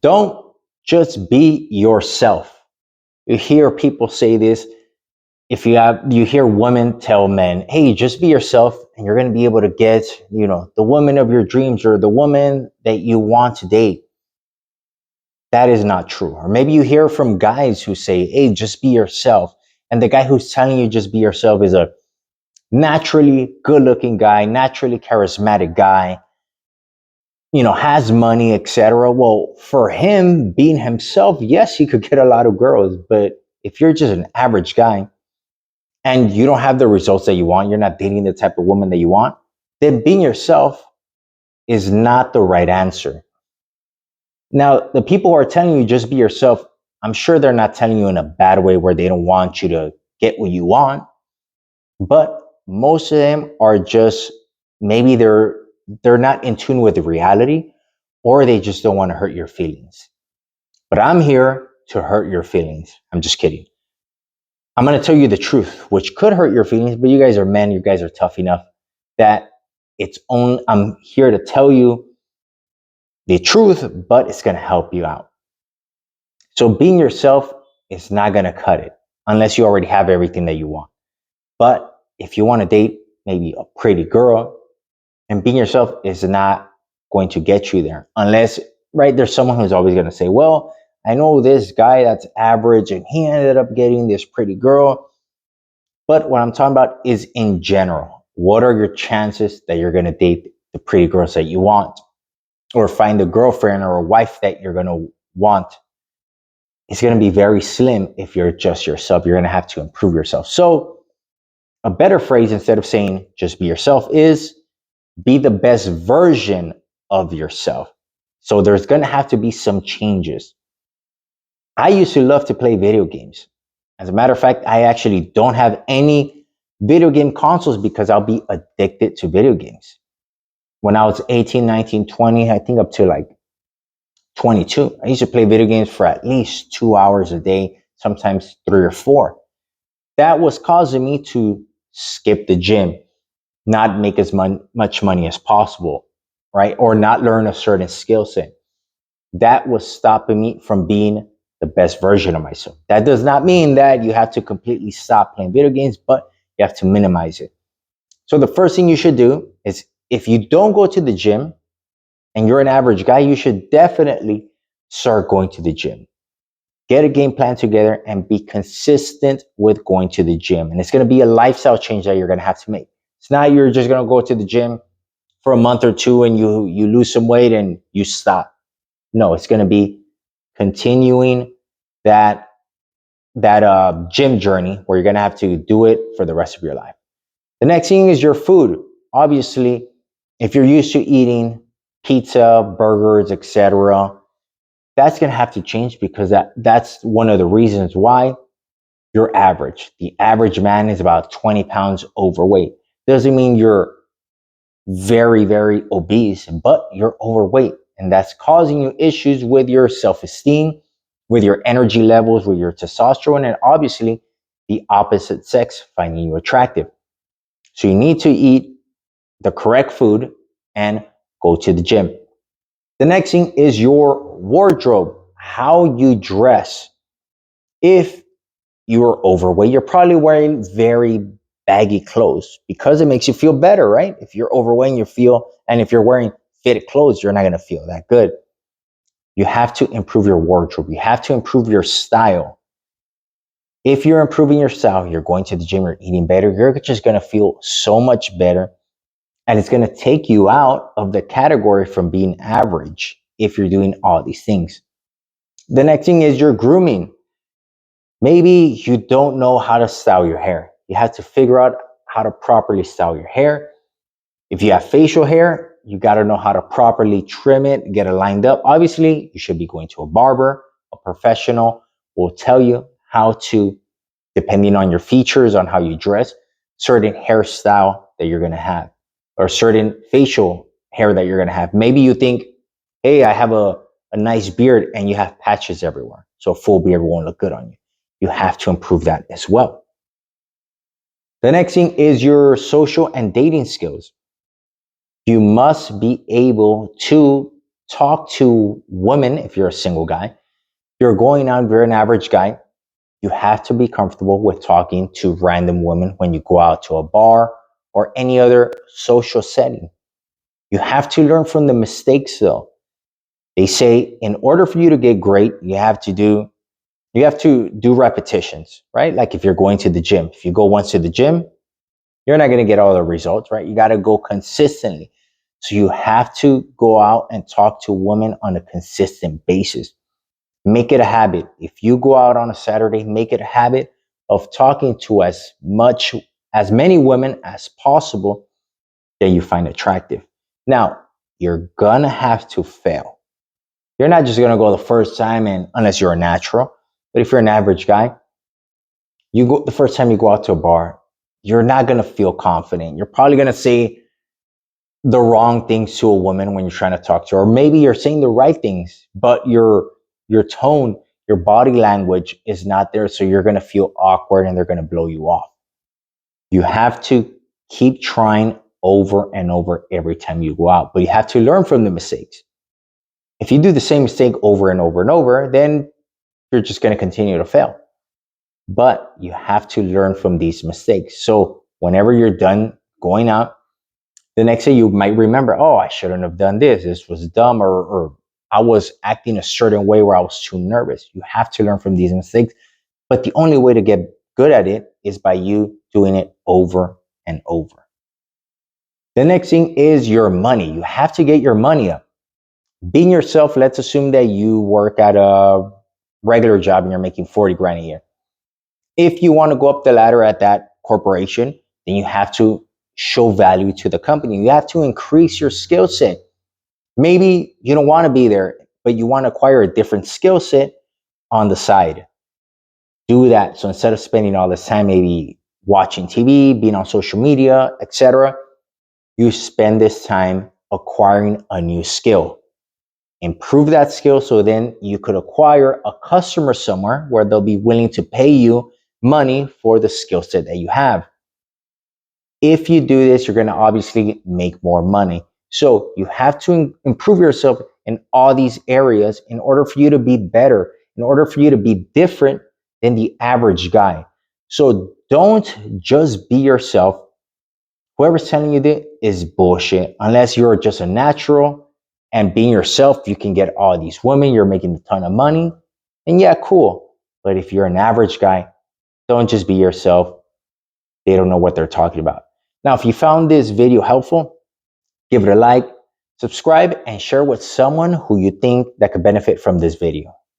Don't just be yourself. You hear people say this. If you hear women tell men, hey, just be yourself and you're going to be able to get, the woman of your dreams or the woman that you want to date. That is not true. Or maybe you hear from guys who say, hey, just be yourself. And the guy who's telling you just be yourself is a naturally good looking guy, naturally charismatic guy, has money, etc. Well, for him being himself, yes, he could get a lot of girls. But if you're just an average guy and you don't have the results that you want, you're not dating the type of woman that you want, then being yourself is not the right answer. Now, the people who are telling you just be yourself, I'm sure they're not telling you in a bad way where they don't want you to get what you want, but most of them are just maybe they're not in tune with the reality, or they just don't want to hurt your feelings. But I'm here to hurt your feelings. I'm just kidding. I'm going to tell you the truth, which could hurt your feelings, but you guys are men, you guys are tough enough that I'm here to tell you the truth, but it's going to help you out. So being yourself is not going to cut it unless you already have everything that you want. But if you want to date maybe a pretty girl, and being yourself is not going to get you there unless, right, there's someone who's always going to say, well, I know this guy that's average and he ended up getting this pretty girl. But what I'm talking about is in general. What are your chances that you're going to date the pretty girls that you want or find a girlfriend or a wife that you're going to want? It's going to be very slim if you're just yourself. You're going to have to improve yourself. So a better phrase instead of saying just be yourself is be the best version of yourself. So there's going to have to be some changes. I used to love to play video games. As a matter of fact, I actually don't have any video game consoles because I'll be addicted to video games. When I was 18, 19, 20, I think up to like 22, I used to play video games for at least 2 hours a day, sometimes 3 or 4. That was causing me to skip the gym, not make as much money as possible, right? Or not learn a certain skill set. That was stopping me from being the best version of myself. That does not mean that you have to completely stop playing video games, but you have to minimize it. So the first thing you should do is if you don't go to the gym and you're an average guy, you should definitely start going to the gym. Get a game plan together and be consistent with going to the gym. And it's going to be a lifestyle change that you're going to have to make. It's not you're just going to go to the gym for a month or two and you lose some weight and you stop. No, it's going to be continuing that gym journey where you're going to have to do it for the rest of your life. The next thing is your food. Obviously, if you're used to eating pizza, burgers, etc., that's going to have to change because that's one of the reasons why you're average. The average man is about 20 pounds overweight. Doesn't mean you're very, very obese, but you're overweight. And that's causing you issues with your self-esteem, with your energy levels, with your testosterone, and obviously the opposite sex finding you attractive. So you need to eat the correct food and go to the gym. The next thing is your wardrobe, how you dress. If you're overweight, you're probably wearing very baggy clothes because it makes you feel better, right? If you're overweight, and if you're wearing fitted clothes, you're not going to feel that good. You have to improve your wardrobe. You have to improve your style. If you're improving your style, you're going to the gym, you're eating better, you're just going to feel so much better. And it's going to take you out of the category from being average if you're doing all these things. The next thing is your grooming. Maybe you don't know how to style your hair. You have to figure out how to properly style your hair. If you have facial hair, you got to know how to properly trim it, get it lined up. Obviously, you should be going to a barber. A professional will tell you how to, depending on your features, on how you dress, certain hairstyle that you're going to have or certain facial hair that you're going to have. Maybe you think, hey, I have a nice beard and you have patches everywhere. So a full beard won't look good on you. You have to improve that as well. The next thing is your social and dating skills. You must be able to talk to women if you're a single guy. If you're going out, if you're an average guy, you have to be comfortable with talking to random women when you go out to a bar or any other social setting. You have to learn from the mistakes though. They say in order for you to get great, you have to do repetitions, right? Like if you're going to the gym, if you go once to the gym, you're not going to get all the results, right? You got to go consistently. So you have to go out and talk to women on a consistent basis. Make it a habit. If you go out on a Saturday, make it a habit of talking to as many women as possible that you find attractive. Now, you're gonna have to fail. You're not just gonna go the first time, and unless you're a natural, but if you're an average guy, you go the first time you go out to a bar, you're not gonna feel confident. You're probably gonna say the wrong things to a woman when you're trying to talk to her. Or maybe you're saying the right things, but your tone, your body language is not there. So you're gonna feel awkward and they're gonna blow you off. You have to keep trying over and over every time you go out, but you have to learn from the mistakes. If you do the same mistake over and over and over, then you're just gonna continue to fail. But you have to learn from these mistakes. So whenever you're done going out, the next day you might remember, oh, I shouldn't have done this. This was dumb, or I was acting a certain way where I was too nervous. You have to learn from these mistakes. But the only way to get good at it is by you doing it over and over. The next thing is your money. You have to get your money up. Being yourself, let's assume that you work at a regular job and you're making 40 grand a year. If you want to go up the ladder at that corporation, then you have to show value to the company. You have to increase your skill set. Maybe you don't want to be there, but you want to acquire a different skill set on the side. Do that. So instead of spending all this time maybe watching TV, being on social media, etc., you spend this time acquiring a new skill. Improve that skill so then you could acquire a customer somewhere where they'll be willing to pay you money for the skill set that you have. If you do this, you're going to obviously make more money. So you have to improve yourself in all these areas in order for you to be better, in order for you to be different than the average guy. So don't just be yourself. Whoever's telling you that is bullshit. Unless you're just a natural and being yourself, you can get all these women, you're making a ton of money. And yeah, cool. But if you're an average guy, don't just be yourself. They don't know what they're talking about. Now, if you found this video helpful, give it a like, subscribe, and share with someone who you think that could benefit from this video.